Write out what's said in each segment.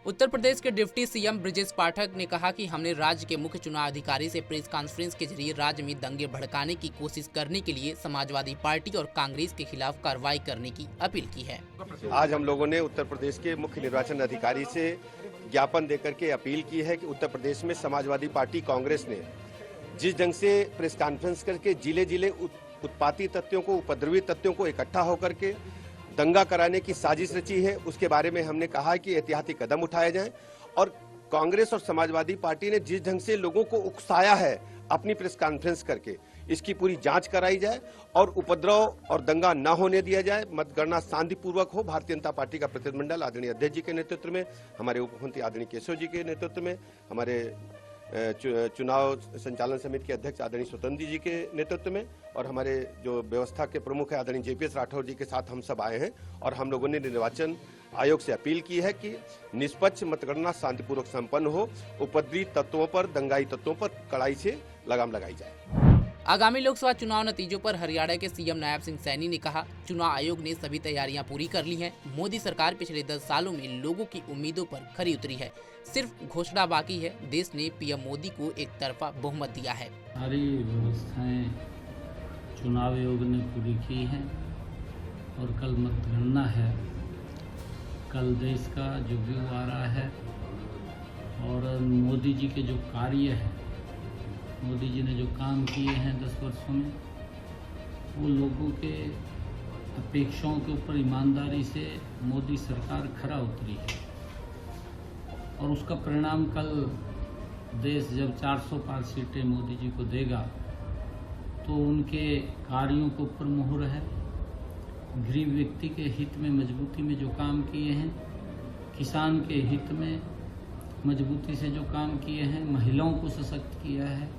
उत्तर प्रदेश के deputy CM Brajesh Pathak ने कहा कि हमने राज्य के मुख्य चुनाव अधिकारी से प्रेस कॉन्फ्रेंस के जरिए राज्य में दंगे भड़काने की कोशिश करने के लिए समाजवादी पार्टी और कांग्रेस के खिलाफ कार्रवाई करने की अपील की है। आज हम लोगों ने उत्तर प्रदेश के मुख्य निर्वाचन अधिकारी से ज्ञापन देकर के अपील की है कि उत्तर प्रदेश में समाजवादी पार्टी कांग्रेस ने जिस ढंग से प्रेस कॉन्फ्रेंस करके जिले जिले उत्पाती तत्वों को, उपद्रवी तत्वों को इकट्ठा होकर के दंगा कराने की साजिश रची है, उसके बारे में हमने कहा है कि एहतियाती कदम उठाए जाएं। और कांग्रेस और समाजवादी पार्टी ने जिस ढंग से लोगों को उकसाया है अपनी प्रेस कॉन्फ्रेंस करके, इसकी पूरी जांच कराई जाए और उपद्रव और दंगा न होने दिया जाए। मतगणना शांतिपूर्वक हो। भारतीय जनता पार्टी का प्रतिनिधिमंडल आदरणीय अध्यक्ष जी के नेतृत्व में, हमारे उप मुख्यमंत्री आदरणीय केशव जी के नेतृत्व में, हमारे चुनाव संचालन समिति के अध्यक्ष आदरणीय स्वतंत्र जी के नेतृत्व में और हमारे जो व्यवस्था के प्रमुख है आदरणीय जेपीएस राठौर जी के साथ हम सब आए हैं। और हम लोगों ने निर्वाचन आयोग से अपील की है कि निष्पक्ष मतगणना शांतिपूर्वक संपन्न हो, उपद्रवी तत्वों पर, दंगाई तत्वों पर कड़ाई से लगाम लगाई जाए। आगामी लोकसभा चुनाव नतीजों पर हरियाणा के सीएम नायब सिंह सैनी ने कहा, चुनाव आयोग ने सभी तैयारियां पूरी कर ली हैं। मोदी सरकार पिछले 10 सालों में लोगों की उम्मीदों पर खरी उतरी है, सिर्फ घोषणा बाकी है। देश ने पीएम मोदी को एक तरफा बहुमत दिया है। सारी व्यवस्थाएं चुनाव आयोग ने पूरी की हैं और कल मतगणना है। कल देश का जो व्यू आ रहा है और मोदी जी के जो कार्य है, मोदी जी ने जो काम किए हैं 10 वर्षों में, वो लोगों के अपेक्षाओं के ऊपर ईमानदारी से मोदी सरकार खरा उतरी है और उसका परिणाम कल देश जब 400 पार सीटें मोदी जी को देगा तो उनके कार्यों के ऊपर मोहर है। गरीब व्यक्ति के हित में मजबूती में जो काम किए हैं, किसान के हित में मजबूती से जो काम किए हैं, महिलाओं को सशक्त किया है,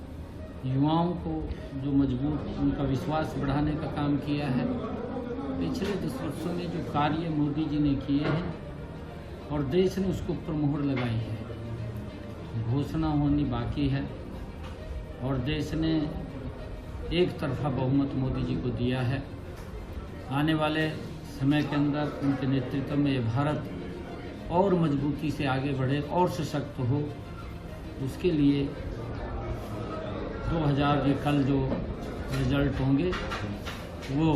युवाओं को जो मजबूत उनका विश्वास बढ़ाने का काम किया है। पिछले 10 वर्षों में जो कार्य मोदी जी ने किए हैं और देश ने उसके ऊपर मोहर लगाई है। घोषणा होनी बाकी है और देश ने एक तरफा बहुमत मोदी जी को दिया है। आने वाले समय के अंदर उनके नेतृत्व में ये भारत और मजबूती से आगे बढ़े और सशक्त हो, उसके लिए 2000 के कल जो रिजल्ट होंगे वो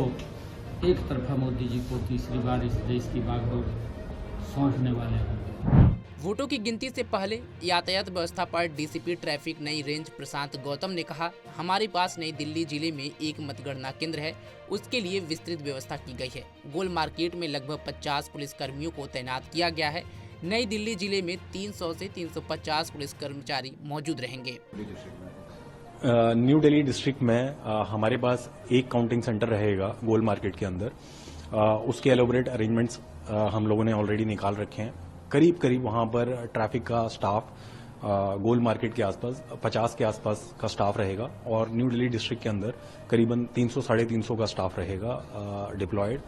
एक तरफा मोदी जी को तीसरी बार इस देश की बागडोर सौंपने वाले हैं। वोटों की गिनती से पहले यातायात व्यवस्था पर डीसीपी ट्रैफिक नई रेंज प्रशांत गौतम ने कहा, हमारे पास नई दिल्ली जिले में एक मतगणना केंद्र है, उसके लिए विस्तृत व्यवस्था की गई है। गोल मार्केट में लगभग 50 पुलिस कर्मियों को तैनात किया गया है। नई दिल्ली जिले में 300 से 350 पुलिस कर्मचारी मौजूद रहेंगे। न्यू दिल्ली डिस्ट्रिक्ट में हमारे पास एक काउंटिंग सेंटर रहेगा गोल मार्केट के अंदर। उसके एलोबरेट अरेंजमेंट्स हम लोगों ने ऑलरेडी निकाल रखे हैं। करीब करीब वहां पर ट्रैफिक का स्टाफ गोल मार्केट के आसपास 50 के आसपास का स्टाफ रहेगा और न्यू दिल्ली डिस्ट्रिक्ट के अंदर करीबन 300-350 का स्टाफ रहेगा डिप्लॉयड,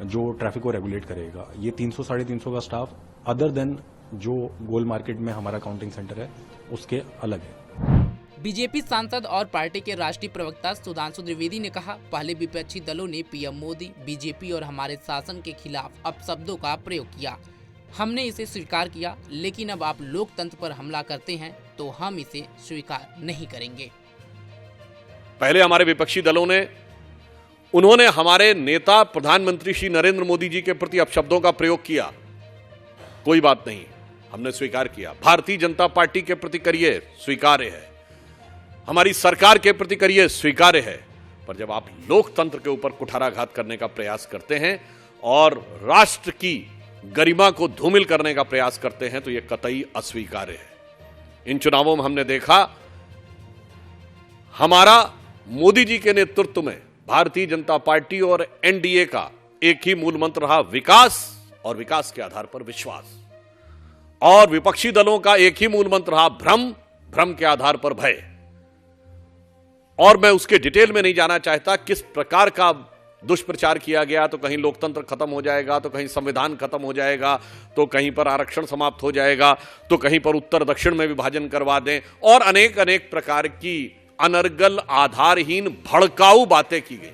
जो ट्रैफिक को रेगुलेट करेगा। ये 300-350 का स्टाफ अदर देन जो गोल मार्केट में हमारा काउंटिंग सेंटर है उसके अलग है। बीजेपी सांसद और पार्टी के राष्ट्रीय प्रवक्ता सुधांशु द्विवेदी ने कहा, पहले विपक्षी दलों ने पीएम मोदी, बीजेपी और हमारे शासन के खिलाफ अपशब्दों का प्रयोग किया। हमने इसे स्वीकार किया, लेकिन अब आप लोकतंत्र पर हमला करते हैं तो हम इसे स्वीकार नहीं करेंगे। पहले हमारे विपक्षी दलों ने, उन्होंने हमारे नेता प्रधानमंत्री श्री नरेंद्र मोदी जी के प्रति अपशब्दों का प्रयोग किया, कोई बात नहीं, हमने स्वीकार किया। भारतीय जनता पार्टी के प्रति करिए, स्वीकार्य है। हमारी सरकार के प्रति करिए, स्वीकार्य है। पर जब आप लोकतंत्र के ऊपर कुठाराघात करने का प्रयास करते हैं और राष्ट्र की गरिमा को धूमिल करने का प्रयास करते हैं तो यह कतई अस्वीकार्य है। इन चुनावों में हमने देखा, हमारा मोदी जी के नेतृत्व में भारतीय जनता पार्टी और एनडीए का एक ही मूल मंत्र रहा, विकास और विकास के आधार पर विश्वास। और विपक्षी दलों का एक ही मूल मंत्र रहा, भ्रम, भ्रम के आधार पर भय। और मैं उसके डिटेल में नहीं जाना चाहता किस प्रकार का दुष्प्रचार किया गया। तो कहीं लोकतंत्र खत्म हो जाएगा, तो कहीं संविधान खत्म हो जाएगा, तो कहीं पर आरक्षण समाप्त हो जाएगा, तो कहीं पर उत्तर दक्षिण में विभाजन करवा दें, और अनेक अनेक प्रकार की अनर्गल, आधारहीन, भड़काऊ बातें की गई।